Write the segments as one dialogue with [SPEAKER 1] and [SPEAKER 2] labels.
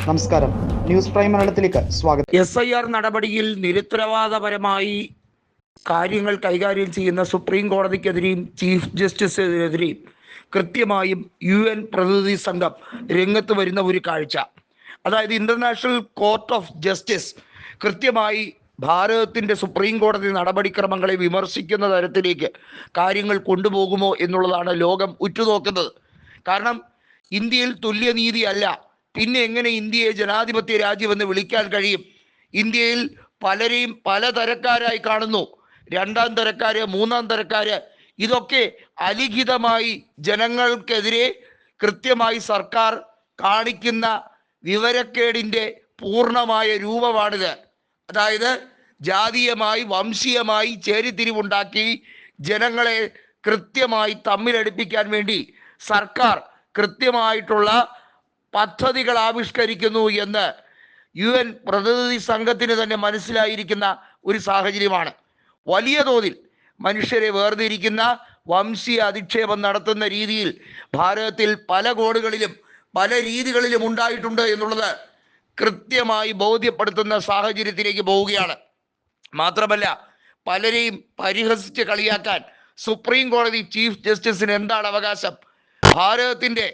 [SPEAKER 1] നമസ്കാരം, news prime മലയാളത്തിലേക്ക് സ്വാഗതം.
[SPEAKER 2] SIR നടപടിയിൽ നിരുത്തരവാദപരമായി കാര്യങ്ങൾ കൈകാര്യം ചെയ്യുന്ന സുപ്രീം കോടതിക്കെതിരെയും ചീഫ് ജസ്റ്റിസിനെതിരെയും കൃത്യമായും UN പ്രതിനിധി സംഘം രംഗത്ത് വരുന്ന ഒരു കാഴ്ച, അതായത് ഇന്റർനാഷണൽ കോർട്ട് ഓഫ് ജസ്റ്റിസ് കൃത്യമായി ഭാരതത്തിൻ്റെ സുപ്രീം കോടതി നടപടിക്രമങ്ങളെ വിമർശിക്കുന്ന തരത്തിലേക്ക് കാര്യങ്ങൾ കൊണ്ടുപോകുമോ എന്നുള്ളതാണ് ലോകം ഉറ്റുനോക്കുന്നത്. കാരണം ഇന്ത്യയിൽ തുല്യനീതി അല്ല, പിന്നെ എങ്ങനെ ഇന്ത്യയെ ജനാധിപത്യ രാജ്യമെന്ന് വിളിക്കാൻ കഴിയും? ഇന്ത്യയിൽ പലരെയും പലതരക്കാരായി കാണുന്നു. രണ്ടാം തരക്കാര്, മൂന്നാം തരക്കാര്, ഇതൊക്കെ അലിഖിതമായി ജനങ്ങൾക്കെതിരെ കൃത്യമായി സർക്കാർ കാണിക്കുന്ന വിവരക്കേടിൻ്റെ പൂർണ്ണമായ രൂപമാണിത്. അതായത് ജാതീയമായി വംശീയമായി ചേരിതിരിവുണ്ടാക്കി ജനങ്ങളെ കൃത്യമായി തമ്മിലടിപ്പിക്കാൻ വേണ്ടി സർക്കാർ കൃത്യമായിട്ടുള്ള പദ്ധതികൾ ആവിഷ്കരിക്കുന്നു എന്ന് UN പ്രതിനിധി സംഘത്തിന് തന്നെ മനസ്സിലായിരിക്കുന്ന ഒരു സാഹചര്യമാണ്. വലിയ തോതിൽ മനുഷ്യരെ വേർതിരിക്കുന്ന വംശീയ അധിക്ഷേപം നടത്തുന്ന രീതിയിൽ ഭാരതത്തിൽ പല കോണുകളിലും പല രീതികളിലും ഉണ്ടായിട്ടുണ്ട് എന്നുള്ളത് കൃത്യമായി ബോധ്യപ്പെടുത്തുന്ന സാഹചര്യത്തിലേക്ക് പോവുകയാണ്. മാത്രമല്ല, പലരെയും പരിഹസിച്ച് കളിയാക്കാൻ സുപ്രീം കോടതി ചീഫ് ജസ്റ്റിസിന് എന്താണ് അവകാശം? ഭാരതത്തിൻ്റെ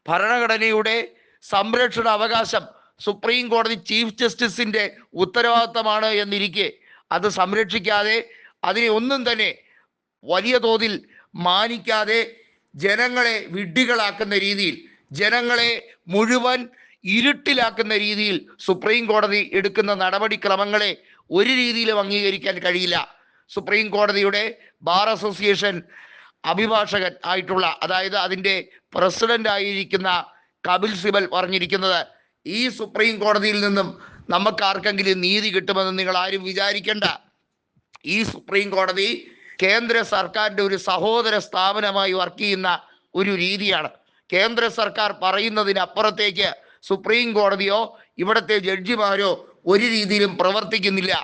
[SPEAKER 2] ഭരണഘടനയുടെ സംരക്ഷണ അവകാശം സുപ്രീം കോടതി ചീഫ് ജസ്റ്റിസിൻ്റെ ഉത്തരവാദിത്തമാണ് എന്നിരിക്കെ അത് സംരക്ഷിക്കാതെ, അതിനെ ഒന്നും തന്നെ വലിയ തോതിൽ മാനിക്കാതെ ജനങ്ങളെ വിഡ്ഢികളാക്കുന്ന രീതിയിൽ, ജനങ്ങളെ മുഴുവൻ ഇരുട്ടിലാക്കുന്ന രീതിയിൽ സുപ്രീം കോടതി എടുക്കുന്ന നടപടിക്രമങ്ങളെ ഒരു രീതിയിലും അംഗീകരിക്കാൻ കഴിയില്ല. സുപ്രീം കോടതിയുടെ ബാർ അസോസിയേഷൻ അഭിഭാഷകൻ ആയിട്ടുള്ള, അതായത് അതിൻ്റെ പ്രസിഡന്റ് ആയിരിക്കുന്ന കപിൽ സിബൽ പറഞ്ഞിരിക്കുന്നത്, ഈ സുപ്രീം കോടതിയിൽ നിന്നും നമുക്ക് ആർക്കെങ്കിലും നീതി കിട്ടുമെന്ന് നിങ്ങൾ ആരും വിചാരിക്കേണ്ട. ഈ സുപ്രീം കോടതി കേന്ദ്ര സർക്കാരിൻ്റെ ഒരു സഹോദര സ്ഥാപനമായി വർക്ക് ചെയ്യുന്ന ഒരു രീതിയാണ്. കേന്ദ്ര സർക്കാർ പറയുന്നതിനപ്പുറത്തേക്ക് സുപ്രീം കോടതിയോ ഇവിടുത്തെ ജഡ്ജിമാരോ ഒരു രീതിയിലും പ്രവർത്തിക്കുന്നില്ല.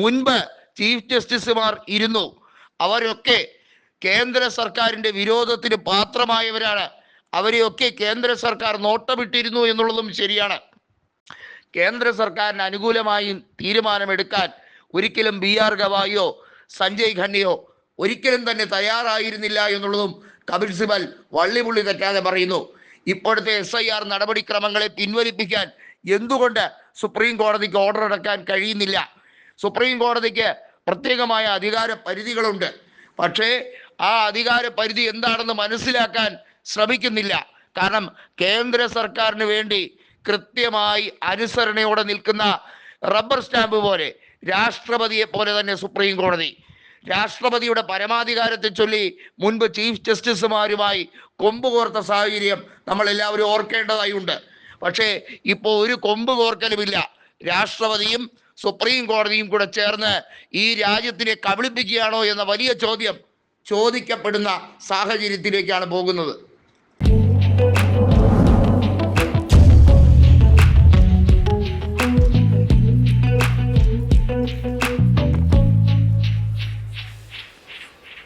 [SPEAKER 2] മുൻപ് ചീഫ് ജസ്റ്റിസുമാർ ഇരുന്നു, അവരൊക്കെ കേന്ദ്ര സർക്കാരിൻ്റെ വിരോധത്തിന് പാത്രമായവരാണ്. അവരെയൊക്കെ കേന്ദ്ര സർക്കാർ നോട്ടമിട്ടിരുന്നു എന്നുള്ളതും ശരിയാണ്. കേന്ദ്ര സർക്കാരിന് അനുകൂലമായി തീരുമാനമെടുക്കാൻ ഒരിക്കലും BR ഗവായിയോ സഞ്ജയ് ഖന്നയോ ഒരിക്കലും തന്നെ തയ്യാറായിരുന്നില്ല എന്നുള്ളതും കപിൽ സിബൽ വള്ളിപുള്ളി തെറ്റാതെ പറയുന്നു. ഇപ്പോഴത്തെ SIR നടപടിക്രമങ്ങളെ പിൻവലിപ്പിക്കാൻ എന്തുകൊണ്ട് സുപ്രീം കോടതിക്ക് ഓർഡർ ഇറക്കാൻ കഴിയുന്നില്ല? സുപ്രീം കോടതിക്ക് പ്രത്യേകമായ അധികാര പരിധികളുണ്ട്. പക്ഷേ ആ അധികാര പരിധി എന്താണെന്ന് മനസ്സിലാക്കാൻ ശ്രമിക്കുന്നില്ല. കാരണം കേന്ദ്ര സർക്കാരിന് വേണ്ടി കൃത്യമായി അനുസരണയോടെ നിൽക്കുന്ന റബ്ബർ സ്റ്റാമ്പ് പോലെ, രാഷ്ട്രപതിയെ പോലെ തന്നെ സുപ്രീം കോടതി രാഷ്ട്രപതിയുടെ പരമാധികാരത്തെ ചൊല്ലി മുൻപ് ചീഫ് ജസ്റ്റിസുമാരുമായി കൊമ്പ് കോർത്ത സാഹചര്യം നമ്മൾ എല്ലാവരും ഓർക്കേണ്ടതായുണ്ട്. പക്ഷേ ഇപ്പോൾ ഒരു കൊമ്പ് കോർക്കലുമില്ല. രാഷ്ട്രപതിയും സുപ്രീം കോടതിയും കൂടെ ചേർന്ന് ഈ രാജ്യത്തിനെ കബളിപ്പിക്കുകയാണോ എന്ന വലിയ ചോദ്യം ചോദിക്കപ്പെടുന്ന സാഹചര്യത്തിലേക്കാണ് പോകുന്നത്.